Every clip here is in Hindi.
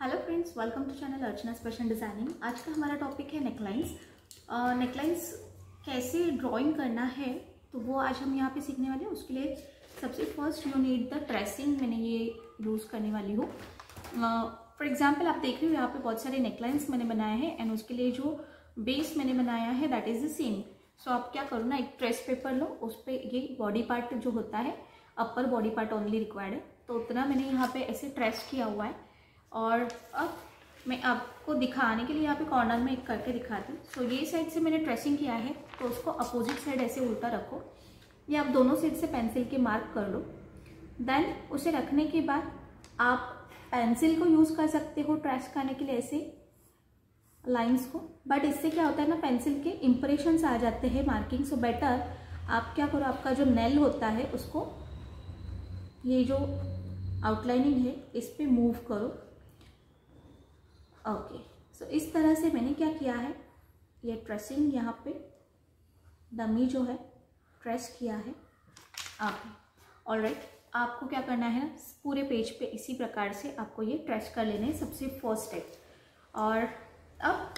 Hello friends, welcome to channel Archana fashion designing. आज का हमारा टॉपिक है नेकलाइंस। नेकलाइंस कैसे ड्राइंग करना है तो वो आज हम यहाँ पे सीखने वाले हैं। उसके लिए सबसे first you need the tracing. मैंने ये यूज़ करने वाली हूँ। फॉर एग्जांपल आप देख रहे हो यहाँ पे बहुत सारे नेकलाइंस मैंने बनाए हैं एंड उसके लिए जो बेस मैंने बनाया है दैट इज़ द सेम। सो आप क्या करो ना, एक ट्रेस पेपर लो, उस पर ये बॉडी पार्ट जो होता है, upper body part only required है, तो उतना मैंने यहाँ पे ऐसे ट्रेस किया हुआ है। और अब मैं आपको दिखाने के लिए यहाँ पे कॉर्नर में एक करके दिखाती हूँ। सो ये साइड से मैंने ट्रेसिंग किया है तो उसको अपोजिट साइड ऐसे उल्टा रखो, या आप दोनों साइड से पेंसिल के मार्क कर लो। देन उसे रखने के बाद आप पेंसिल को यूज़ कर सकते हो ट्रेस करने के लिए, ऐसे लाइंस को। बट इससे क्या होता है ना, पेंसिल के इम्प्रेशंस आ जाते हैं मार्किंग। सो बेटर आप क्या करो, आपका जो नेल होता है उसको ये जो आउटलाइनिंग है इस पे मूव करो। ओके, सो इस तरह से मैंने क्या किया है, ये ट्रेसिंग यहाँ पे डमी जो है ट्रेस किया है आपने। ऑलराइट, आपको क्या करना है, पूरे पेज पे इसी प्रकार से आपको ये ट्रेस कर लेने हैं, सबसे फर्स्ट स्टेप। और अब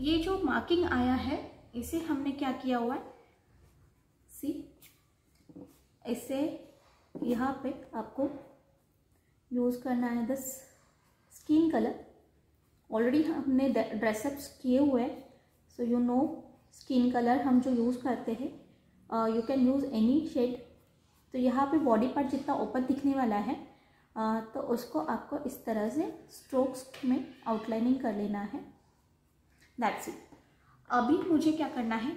ये जो मार्किंग आया है इसे हमने क्या किया हुआ है, सी इसे यहाँ पे आपको यूज़ करना है द स्किन कलर। ऑलरेडी हमने ड्रेसअप्स किए हुए हैं, so you know skin colour हम जो यूज़ करते हैं, you can use any shade. तो यहाँ पे बॉडी पार्ट जितना ओपन दिखने वाला है तो उसको आपको इस तरह से स्ट्रोक्स में आउटलाइनिंग कर लेना है। That's it. अभी मुझे क्या करना है,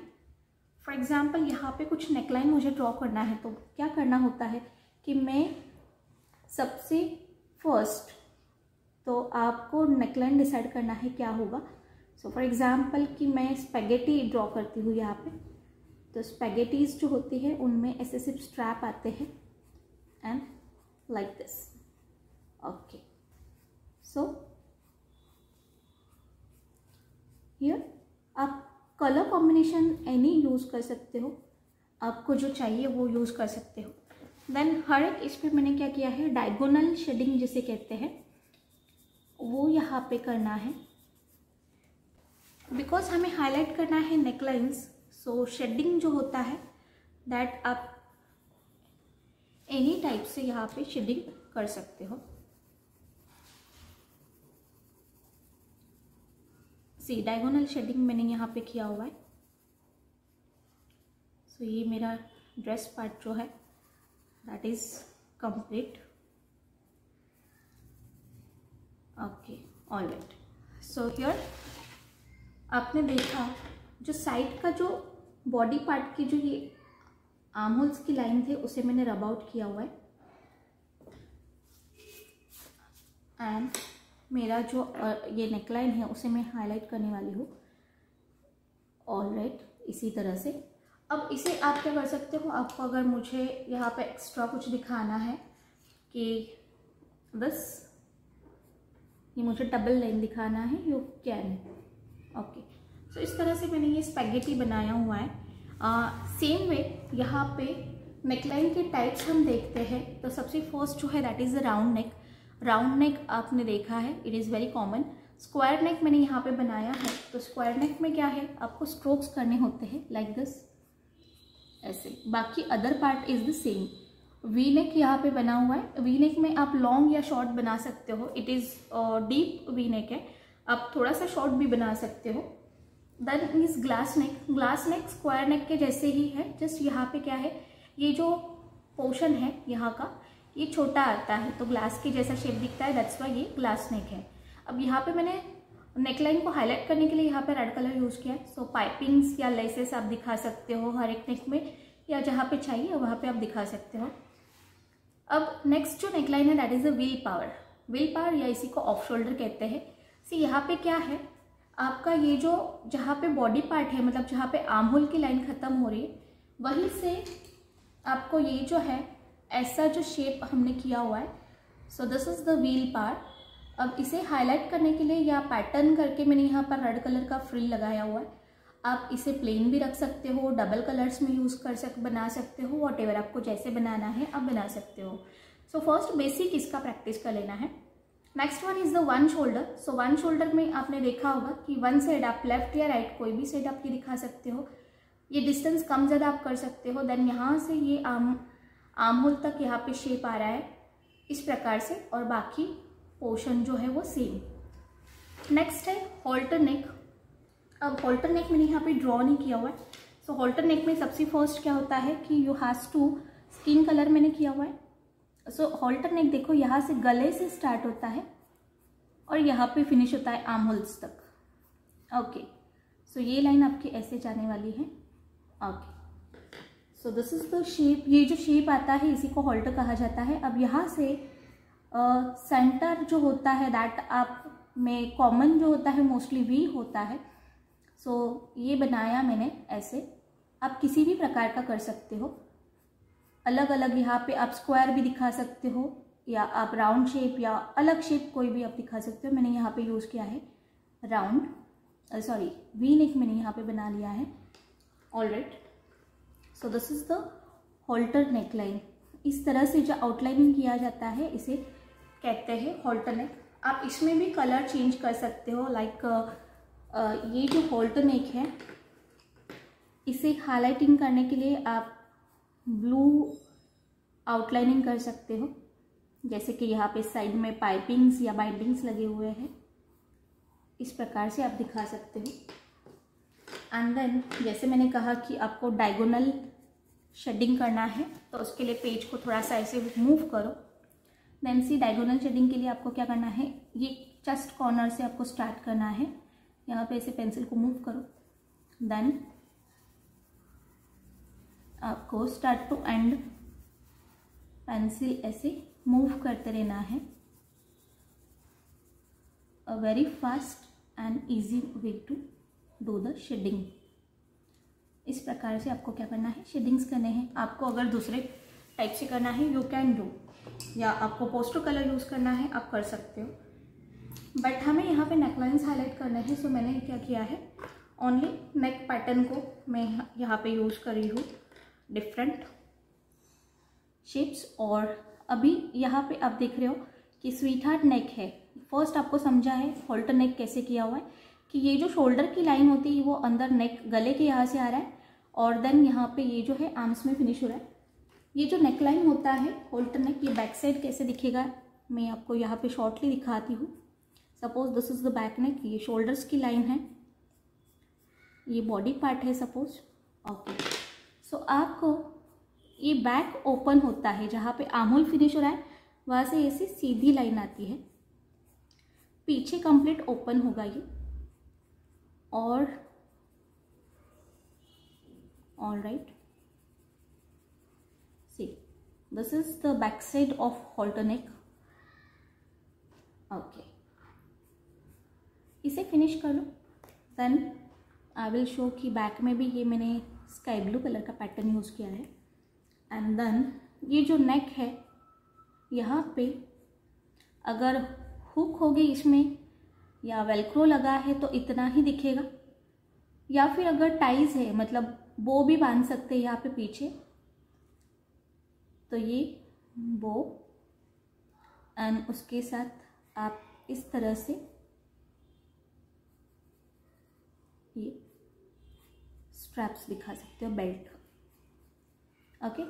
फॉर एग्जाम्पल यहाँ पे कुछ नेकलाइन मुझे ड्रॉ करना है, तो क्या करना होता है कि मैं सबसे फर्स्ट तो आपको नेकलाइन डिसाइड करना है क्या होगा। सो फॉर एग्जाम्पल कि मैं स्पैगेटी ड्रॉ करती हूँ यहाँ पे, तो स्पैगेटीज जो होती है उनमें ऐसे सिर्फ स्ट्रैप आते हैं and like this. Okay, so here आप कलर कॉम्बिनेशन एनी यूज़ कर सकते हो, आपको जो चाहिए वो यूज़ कर सकते हो। देन हर एक इस पर मैंने क्या किया है, डायगोनल शेडिंग जिसे कहते हैं वो यहाँ पे करना है, बिकॉज हमें हाईलाइट करना है नेकलाइंस। सो शेडिंग जो होता है दैट आप एनी टाइप से यहाँ पे शेडिंग कर सकते हो। सी डायगोनल शेडिंग मैंने यहाँ पे किया हुआ है। सो ये मेरा ड्रेस पार्ट जो है that is complete. Okay, alright. So here आपने देखा जो साइड का जो बॉडी पार्ट की जो ये आर्म होल्स की लाइन थे उसे मैंने रब आउट किया हुआ है। एंड मेरा जो ये नेकलाइन है उसे मैं हाईलाइट करने वाली हूँ। ऑलराइट, इसी तरह से अब इसे आप क्या कर सकते हो, आपको अगर मुझे यहाँ पे एक्स्ट्रा कुछ दिखाना है कि बस ये मुझे डबल लाइन दिखाना है, यू कैन। ओके, सो इस तरह से मैंने ये स्पैगेटी बनाया हुआ है। सेम वे यहाँ पे नेकलाइन के टाइप्स हम देखते हैं, तो सबसे फर्स्ट जो है that is the round neck. Round neck आपने देखा है, it is very common. Square नेक मैंने यहाँ पे बनाया है, तो स्क्वायर नेक में क्या है, आपको स्ट्रोक्स करने होते हैं लाइक दिस, ऐसे। बाकी other part is the same. V neck यहाँ पे बना हुआ है। वी नेक में आप लॉन्ग या शॉर्ट बना सकते हो, it is deep V neck है, आप थोड़ा सा शॉर्ट भी बना सकते हो। Then is glass neck. Glass neck square neck के जैसे ही है, जस्ट यहाँ पे क्या है, ये जो पोर्शन है यहाँ का ये छोटा आता है तो ग्लास के जैसा शेप दिखता है, दैट्स वाई ये ग्लास नेक है। अब यहाँ पे मैंने नेकलाइन को हाईलाइट करने के लिए यहाँ पे रेड कलर यूज़ किया है। सो पाइपिंग्स या लेसेस आप दिखा सकते हो हर एक नेक में, या जहाँ पे चाहिए वहाँ पे आप दिखा सकते हो। अब नेक्स्ट जो नेकलाइन है that is a wheel power. Wheel power या इसी को ऑफ शोल्डर कहते हैं। सी यहाँ पे क्या है, आपका ये जो जहाँ पे बॉडी पार्ट है, मतलब जहाँ पे आर्म होल की लाइन ख़त्म हो रही है, वहीं से आपको ये जो है ऐसा जो शेप हमने किया हुआ है, so this is the wheel part. अब इसे हाईलाइट करने के लिए या पैटर्न करके मैंने यहाँ पर रेड कलर का फ्रिल लगाया हुआ है। आप इसे प्लेन भी रख सकते हो, डबल कलर्स में यूज़ बना सकते हो, वॉटेवर आपको जैसे बनाना है आप बना सकते हो। सो फर्स्ट बेसिक इसका प्रैक्टिस कर लेना है। Next one is the one shoulder. So one shoulder में आपने देखा होगा कि वन साइड आप लेफ्ट या राइट कोई भी साइड आप ये दिखा सकते हो। ये डिस्टेंस कम ज़्यादा आप कर सकते हो। देन यहाँ से ये आर्म होल तक यहाँ पे शेप आ रहा है इस प्रकार से, और बाकी पोर्शन जो है वो सेम। नेक्स्ट है हॉल्टर नेक। अब हॉल्टर नेक मैंने यहाँ पे ड्रॉ नहीं किया हुआ है। सो हॉल्टर नेक में सबसे फर्स्ट क्या होता है कि you has to, skin colour मैंने किया हुआ है। सो हॉल्टर नेक देखो यहाँ से गले से स्टार्ट होता है और यहाँ पे फिनिश होता है आर्म होल्स तक। ओके, सो ये लाइन आपकी ऐसे जाने वाली है। Okay, so this is the shape. ये जो शेप आता है इसी को हॉल्टर कहा जाता है। अब यहाँ से सेंटर जो होता है दैट आप में कॉमन जो होता है मोस्टली वी होता है। सो ये बनाया मैंने ऐसे। आप किसी भी प्रकार का कर सकते हो, अलग अलग। यहाँ पे आप स्क्वायर भी दिखा सकते हो या आप राउंड शेप या अलग शेप कोई भी आप दिखा सकते हो। मैंने यहाँ पे यूज़ किया है राउंड, सॉरी वी नेक मैंने यहाँ पे बना लिया है alright. So this is the halter neck line. इस तरह से जो आउटलाइनिंग किया जाता है इसे कहते हैं हॉल्टर नेक। आप इसमें भी कलर चेंज कर सकते हो। लाइक ये जो हॉल्टर नेक है इसे हाईलाइटिंग करने के लिए आप ब्लू आउटलाइनिंग कर सकते हो, जैसे कि यहाँ पे साइड में पाइपिंग्स या बाइंडिंग्स लगे हुए हैं, इस प्रकार से आप दिखा सकते हो। एंड देन जैसे मैंने कहा कि आपको डायगोनल शेडिंग करना है तो उसके लिए पेज को थोड़ा सा ऐसे मूव करो। देन सी डायगोनल शेडिंग के लिए आपको क्या करना है, ये चेस्ट कॉर्नर से आपको स्टार्ट करना है। यहाँ पे ऐसे पेंसिल को मूव करो, देन आपको स्टार्ट टू एंड पेंसिल ऐसे मूव करते रहना है। A very fast and easy way to do the shading. इस प्रकार से आपको क्या करना है, शेडिंग्स करने हैं। आपको अगर दूसरे टाइप से करना है यू कैन डू, या आपको पोस्टर कलर यूज़ करना है आप कर सकते हो, बट हमें यहाँ पे नेकलाइंस हाईलाइट करने हैं। सो मैंने क्या किया है, ओनली नेक पैटर्न को मैं यहाँ पे यूज़ कर रही हूँ डिफरेंट शेप्स। और अभी यहाँ पे आप देख रहे हो कि स्वीट हार्ट नेक है। फर्स्ट आपको समझा है हॉल्टर नेक कैसे किया हुआ है कि ये जो शोल्डर की लाइन होती है वो अंदर नेक गले के यहाँ से आ रहा है, और देन यहाँ पे ये जो है आर्म्स में फिनिश हो रहा है। ये जो नेक लाइन होता है हॉल्टर नेक, ये बैक साइड कैसे दिखेगा मैं आपको यहाँ पे शॉर्टली दिखाती हूँ। Suppose this is the back neck, ये शोल्डर्स की लाइन है, ये बॉडी पार्ट है सपोज। ओके, सो आपको ये बैक ओपन होता है, जहाँ पे आर्म होल फिनिश हो रहा है वहाँ से ऐसी सीधी लाइन आती है, पीछे कंप्लीट ओपन होगा ये। और alright, see this is the back side of halter neck. Okay, इसे फिनिश कर लो। देन आई विल शो कि बैक में भी ये मैंने स्काई ब्लू कलर का पैटर्न यूज़ किया है। एंड देन ये जो नेक है यहाँ पे अगर हुक होगी इसमें या वेलक्रो लगा है तो इतना ही दिखेगा, या फिर अगर टाइज है मतलब बो भी बांध सकते हैं यहाँ पे पीछे, तो ये बो एंड उसके साथ आप इस तरह से ये स्ट्रैप्स दिखा सकते हो, belt. Okay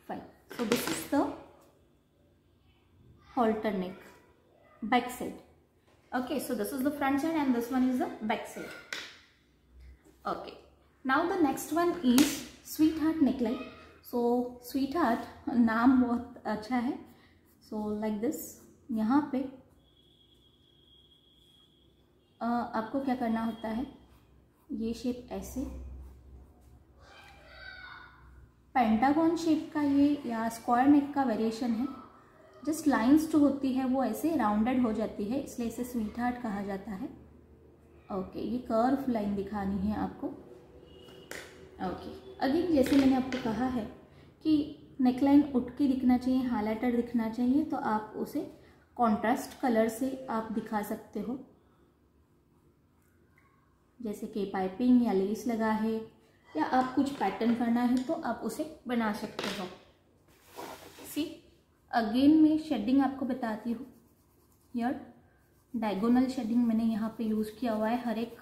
fine, so this is the halter neck back side. Okay, so this is the front side and this one is the back side. Okay, now the next one is sweetheart neckline. So sweetheart नाम बहुत अच्छा है। So like this, यहाँ पे आपको क्या करना होता है, ये शेप ऐसे पेंटागन शेप का ये या स्क्वायर नेक का वेरिएशन है। जस्ट लाइंस जो होती है वो ऐसे राउंडेड हो जाती है, इसलिए इसे स्वीट हार्ट कहा जाता है। ओके, ये कर्व लाइन दिखानी है आपको। ओके, अगेन जैसे मैंने आपको कहा है कि नेकलाइन उठ के दिखना चाहिए, हाईलाइटेड दिखना चाहिए, तो आप उसे कॉन्ट्रास्ट कलर से आप दिखा सकते हो, जैसे कि पाइपिंग या लेस लगा है या आप कुछ पैटर्न करना है तो आप उसे बना सकते हो। सी अगेन मैं शेडिंग आपको बताती हूँ। हियर डायगोनल शेडिंग मैंने यहाँ पे यूज़ किया हुआ है हर एक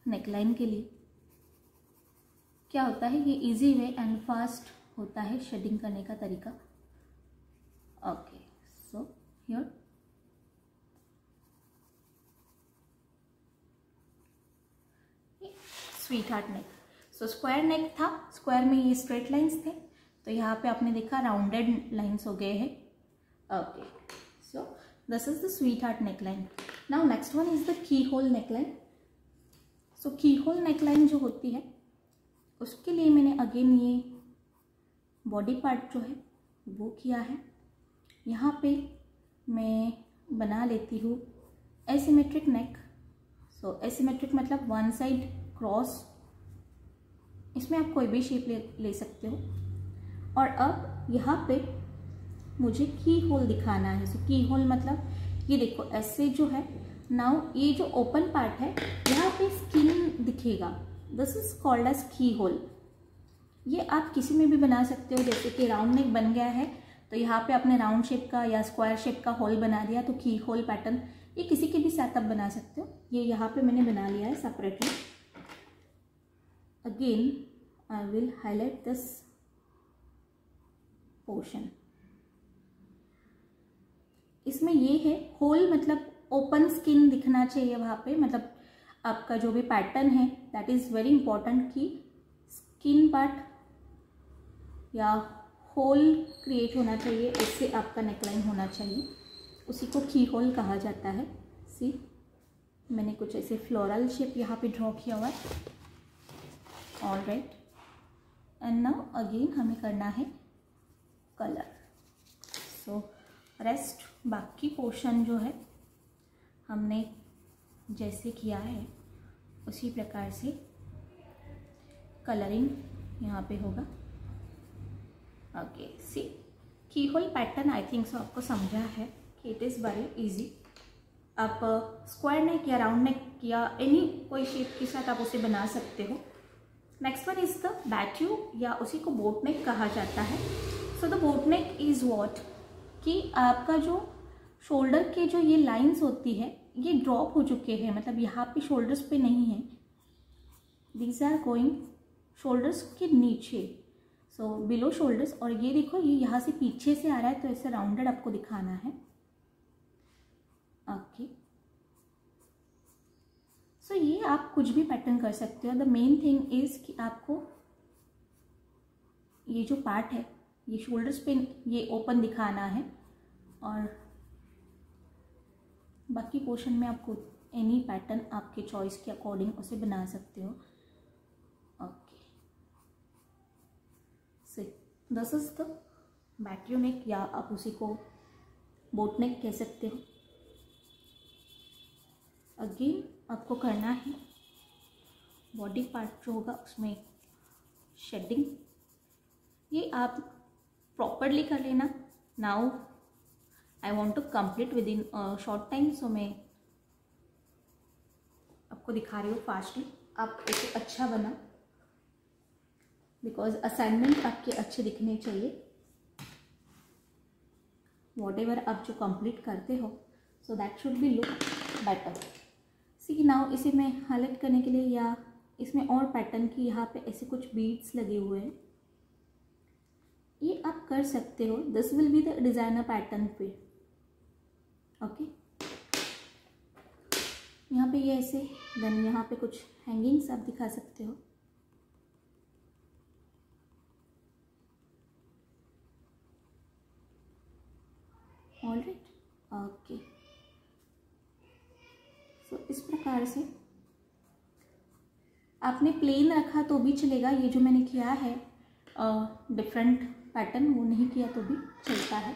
नेकलाइन के लिए। क्या होता है, ये इजी वे एंड फास्ट होता है शेडिंग करने का तरीका। Okay, so here sweet heart neck. So square नेक था, स्क्वायर में ये स्ट्रेट लाइंस थे, तो यहाँ पे आपने देखा राउंडेड लाइंस हो गए हैं। Okay, so this is the sweetheart neckline. Now next one is the keyhole neckline. So keyhole neckline जो होती है उसके लिए मैंने अगेन ये बॉडी पार्ट जो है वो किया है। यहाँ पे मैं बना लेती हूँ एसिमेट्रिक नेक। सो एसिमेट्रिक मतलब वन साइड क्रॉस, इसमें आप कोई भी शेप ले सकते हो। और अब यहाँ पे मुझे की होल दिखाना है। सो की होल मतलब ये देखो ऐसे जो है, नाउ ये जो ओपन पार्ट है यहाँ पे स्किन दिखेगा, दिस इज कॉल्ड एज की होल। ये आप किसी में भी बना सकते हो, जैसे कि राउंड नेक बन गया है तो यहाँ पे आपने राउंड शेप का या स्क्वायर शेप का होल बना दिया, तो की होल पैटर्न ये किसी के भी साथ आप बना सकते हो। ये यहाँ पे मैंने बना लिया है separately. Again I will highlight this portion. इसमें ये है होल मतलब ओपन स्किन दिखना चाहिए वहाँ पे, मतलब आपका जो भी पैटर्न है दैट इज़ वेरी इंपॉर्टेंट कि स्किन पार्ट या होल क्रिएट होना चाहिए, इससे आपका नेकलाइन होना चाहिए, उसी को की होल कहा जाता है। सी मैंने कुछ ऐसे फ्लोरल शेप यहाँ पे ड्रॉ किया हुआ है। All right, and now again हमें करना है कलर। सो रेस्ट बाकी पोर्शन जो है हमने जैसे किया है उसी प्रकार से कलरिंग यहाँ पे होगा। ओके, सी की whole pattern I think so आपको समझा है कि इट इज़ वेरी इजी। आप स्क्वायर नेक या राउंड नेक या एनी कोई शेप के साथ आप उसे बना सकते हो। नेक्स्ट वन इज द बैट्यू या उसी को बोट नेक कहा जाता है। So the boat neck is what कि आपका जो शोल्डर के जो ये लाइंस होती है ये ड्रॉप हो चुके हैं, मतलब यहाँ पे शोल्डर्स पे नहीं है, दीज आर गोइंग शोल्डर्स के नीचे, सो बिलो शोल्डर्स। और ये देखो ये यहाँ से पीछे से आ रहा है, तो ऐसे राउंडेड आपको दिखाना है। ओके, सो ये आप कुछ भी पैटर्न कर सकते हो। द मेन थिंग इज कि आपको ये जो पार्ट है ये शोल्डर्स पे ये ओपन दिखाना है, और बाकी पोर्शन में आपको एनी पैटर्न आपके चॉइस के अकॉर्डिंग उसे बना सकते हो। Okay, so this is the bateau neck या आप उसी को बोट नेक कह सकते हो। अगेन आपको करना है बॉडी पार्ट जो होगा उसमें शेडिंग, ये आप प्रॉपरली कर लेना। Now I want to complete within short time, so मैं आपको दिखा रही हूँ फास्टली। आप इसे अच्छा बना, बिकॉज असाइनमेंट आपके अच्छे दिखने चाहिए। वॉट एवर आप जो कंप्लीट करते हो, so that should be look better. See now इसे मैं हाईलाइट करने के लिए या इसमें और पैटर्न की यहाँ पे ऐसे कुछ बीड्स लगे हुए हैं, ये आप कर सकते हो। This will be the designer pattern पे। ओके, यहाँ पे ये ऐसे, देन यहाँ पे कुछ हैंगिंग्स आप दिखा सकते हो। ऑलराइट, ओके, सो इस प्रकार से आपने प्लेन रखा तो भी चलेगा। ये जो मैंने किया है डिफरेंट पैटर्न, वो नहीं किया तो भी चलता है।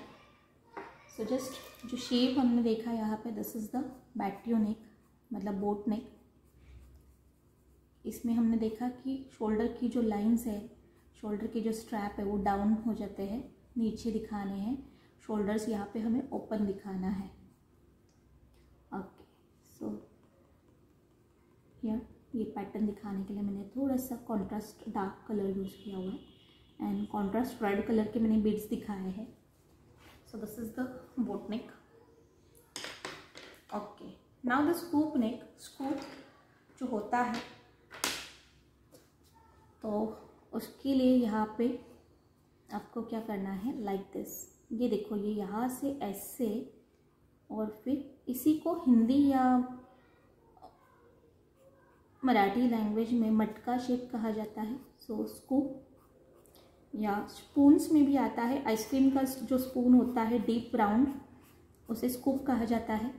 सो जस्ट जो शेप हमने देखा यहाँ पे, दिस इज़ द बैट्यू नेक मतलब बोट नेक। इसमें हमने देखा कि शोल्डर की जो लाइंस है, शोल्डर के जो स्ट्रैप है वो डाउन हो जाते हैं, नीचे दिखाने हैं। शोल्डर्स यहाँ पे हमें ओपन दिखाना है। ओके, सो हियर ये पैटर्न दिखाने के लिए मैंने थोड़ा सा कॉन्ट्रास्ट डार्क कलर यूज़ किया हुआ है, एंड कॉन्ट्रास्ट रेड कलर के मैंने बीड्स दिखाए हैं। So this is the boat neck. Okay, now the scoop neck. Scoop जो होता है तो उसके लिए यहाँ पे आपको क्या करना है, लाइक दिस। ये देखो, ये यहाँ से ऐसे, और फिर इसी को हिंदी या मराठी लैंग्वेज में मटका शेप कहा जाता है। सो स्कूप, या स्पून्स में भी आता है। आइसक्रीम का जो स्पून होता है डीप राउंड, उसे स्कूप कहा जाता है।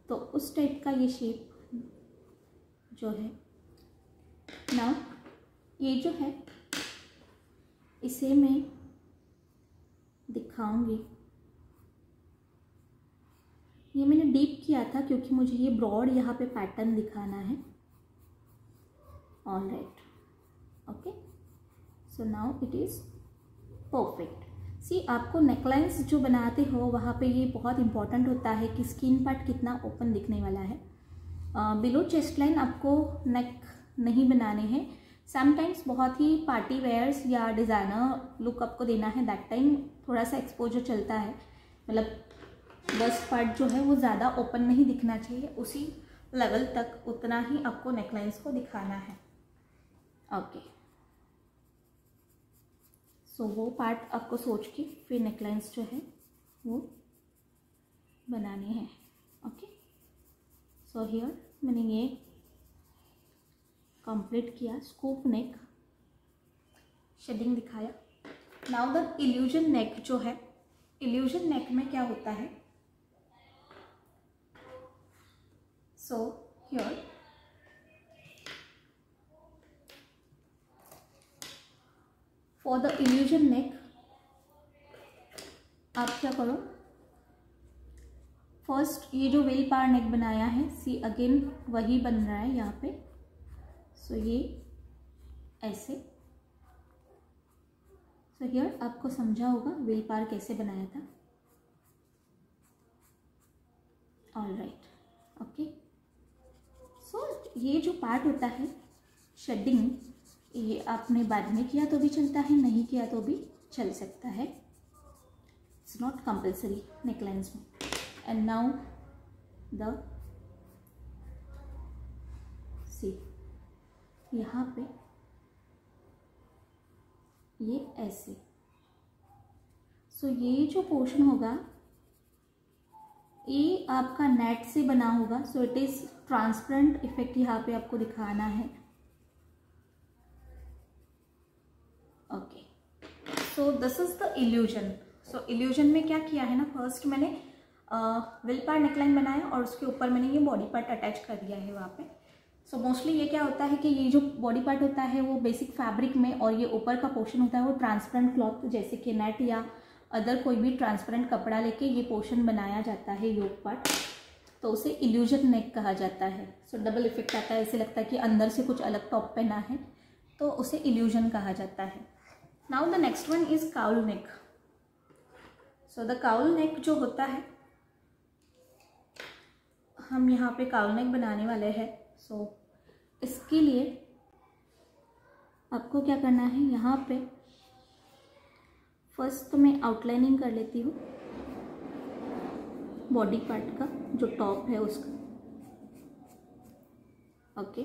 तो उस टाइप का ये शेप जो है। नाउ ये जो है इसे मैं दिखाऊंगी। ये मैंने डीप किया था क्योंकि मुझे ये ब्रॉड यहाँ पे पैटर्न दिखाना है। All right, okay, so now it is perfect. See, आपको नेकलाइंस जो बनाते हो वहाँ पे ये बहुत इंपॉर्टेंट होता है कि स्किन पार्ट कितना ओपन दिखने वाला है। बिलो चेस्ट लाइन आपको नेक नहीं बनाने हैं। समटाइम्स बहुत ही पार्टी वेयर्स या डिज़ाइनर लुक आपको देना है, दैट टाइम थोड़ा सा एक्सपोजर चलता है, मतलब बस्ट पार्ट जो है वो ज़्यादा ओपन नहीं दिखना चाहिए, उसी लेवल तक उतना ही आपको नेकलाइंस को दिखाना है। ओके, सो वो पार्ट आपको सोच के फिर नेकलाइंस जो है वो बनाने हैं। ओके, सो हियर मैंने ये कंप्लीट किया, स्कूप नेक, शेडिंग दिखाया। नाउ द इल्यूजन नेक जो है, इल्यूजन नेक में क्या होता है, so here for the illusion neck आप क्या करो, फर्स्ट ये जो व्हील पार नेक बनाया है, सी अगेन वही बन रहा है यहाँ पे। सो ये ऐसे, सो हियर आपको समझा होगा व्हील पार कैसे बनाया था। ऑल राइट, ओके, सो ये जो पार्ट होता है शेडिंग, ये आपने बाद में किया तो भी चलता है, नहीं किया तो भी चल सकता है, इट्स नॉट कंपल्सरी नेकलाइंस में। एंड नाउ द सी, यहाँ पे ये ऐसे, सो ये जो पोर्शन होगा ये आपका नेट से बना होगा। So it is transparent effect यहाँ पे आपको दिखाना है। Okay, so this is the illusion. So illusion में क्या किया है ना, फर्स्ट मैंने व्हील पार नेकलाइन बनाया और उसके ऊपर मैंने ये बॉडी पार्ट अटैच कर दिया है वहाँ पे। सो मोस्टली ये क्या होता है कि ये जो बॉडी पार्ट होता है वो बेसिक फैब्रिक में, और ये ऊपर का पोर्शन होता है वो ट्रांसपेरेंट क्लॉथ जैसे कि नेट या अदर कोई भी ट्रांसपेरेंट कपड़ा लेके ये पोर्शन बनाया जाता है योग पार्ट, तो उसे इल्यूजन नेक कहा जाता है। सो डबल इफेक्ट आता है, ऐसे लगता है कि अंदर से कुछ अलग टॉप पहना है, तो उसे इल्यूजन कहा जाता है। Now the next one is cowl neck. So the cowl neck जो होता है, हम यहाँ पे काउल नेक बनाने वाले हैं। सो इसके लिए आपको क्या करना है, यहाँ पे फर्स्ट तो मैं आउटलाइनिंग कर लेती हूँ बॉडी पार्ट का, जो टॉप है उसका। ओके,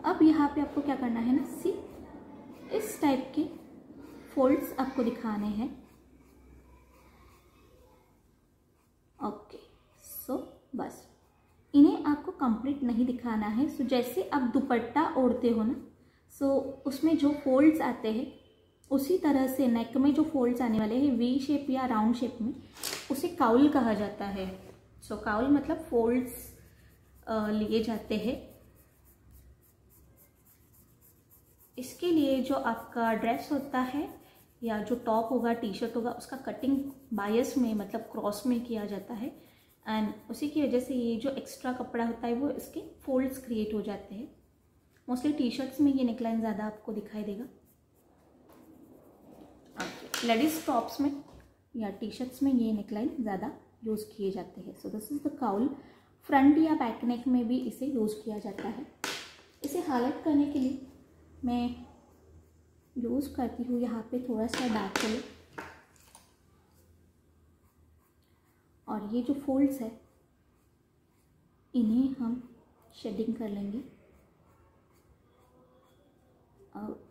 अब यहाँ पे आपको क्या करना है ना, सी इस टाइप के फोल्ड्स आपको दिखाने हैं। ओके, सो बस इन्हें आपको कंप्लीट नहीं दिखाना है। सो जैसे आप दुपट्टा ओढ़ते हो ना, सो उसमें जो फोल्ड्स आते हैं उसी तरह से नेक में जो फोल्ड्स आने वाले हैं वी शेप या राउंड शेप में, उसे काउल कहा जाता है। सो काउल मतलब फोल्ड्स लिए जाते हैं। इसके लिए जो आपका ड्रेस होता है या जो टॉप होगा, टी शर्ट होगा, उसका कटिंग बायस में मतलब क्रॉस में किया जाता है, एंड उसी की वजह से ये जो एक्स्ट्रा कपड़ा होता है वो इसके फोल्ड्स क्रिएट हो जाते हैं। मोस्टली टी शर्ट्स में ये नेकलाइन ज़्यादा आपको दिखाई देगा। लेडीज टॉप्स में या टी शर्ट्स में ये नेकलाइन ज़्यादा यूज़ किए जाते हैं। So this is the cowl. Front या बैक नेक में भी इसे यूज़ किया जाता है। इसे हाईलाइट करने के लिए मैं यूज़ करती हूँ यहाँ पे थोड़ा सा डार्क कलर। और ये जो फोल्ड्स है इन्हें हम शेडिंग कर लेंगे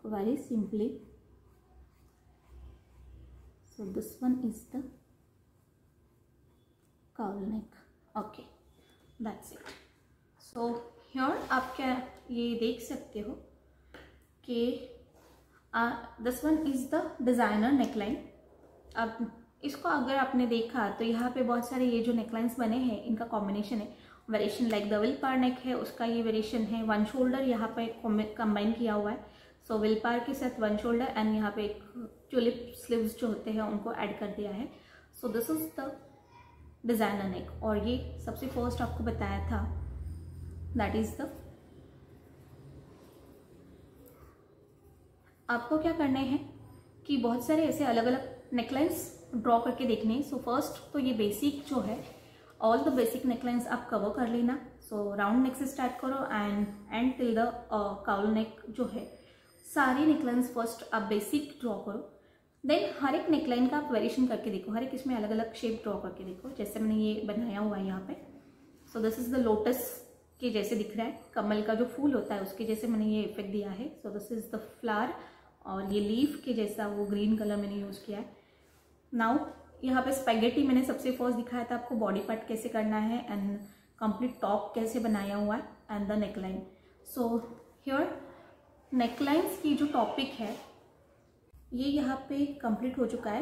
very simply. So this one is the cowl neck. Okay, that's it. So here आप क्या ये देख सकते हो कि this one is the designer neckline. अब इसको अगर आपने देखा तो यहाँ पे बहुत सारे ये जो नेकलाइंस बने हैं इनका कॉम्बिनेशन है. वेरिएशन लाइक द विल पार नेक है उसका ये वेरिएशन है. वन शोल्डर यहाँ पे कंबाइन किया हुआ है. सो विल पार के साथ वन शोल्डर एंड यहाँ पे एक ट्यूलिप स्लीव्स जो होते हैं उनको ऐड कर दिया है. So this is the designer neck. और ये सबसे फर्स्ट आपको बताया था दैट इज द. आपको क्या करने हैं कि बहुत सारे ऐसे अलग अलग नेकलाइंस ड्रॉ करके देखने. सो फर्स्ट तो ये बेसिक जो है ऑल द बेसिक नेकलाइंस आप कवर कर लेना. सो राउंड नेक से स्टार्ट करो and till the cowl neck जो है सारी नेकलाइंस फर्स्ट आप बेसिक ड्रॉ करो. देन हर एक नेकलाइन का आप वेरिएशन करके देखो. हर एक इसमें अलग अलग शेप ड्रॉ करके देखो. जैसे मैंने ये बनाया हुआ है यहाँ पे. सो दिस इज द लोटस के जैसे दिख रहा है. कमल का जो फूल होता है उसके जैसे मैंने ये इफेक्ट दिया है. So this is the flower. और ये लीफ के जैसा वो ग्रीन कलर मैंने यूज़ किया है. नाउ यहाँ पे स्पैगेटी मैंने सबसे फर्स्ट दिखाया था आपको बॉडी पार्ट कैसे करना है एंड कंप्लीट टॉप कैसे बनाया हुआ है and the neckline. So here necklines की जो टॉपिक है ये यहाँ पे कंप्लीट हो चुका है.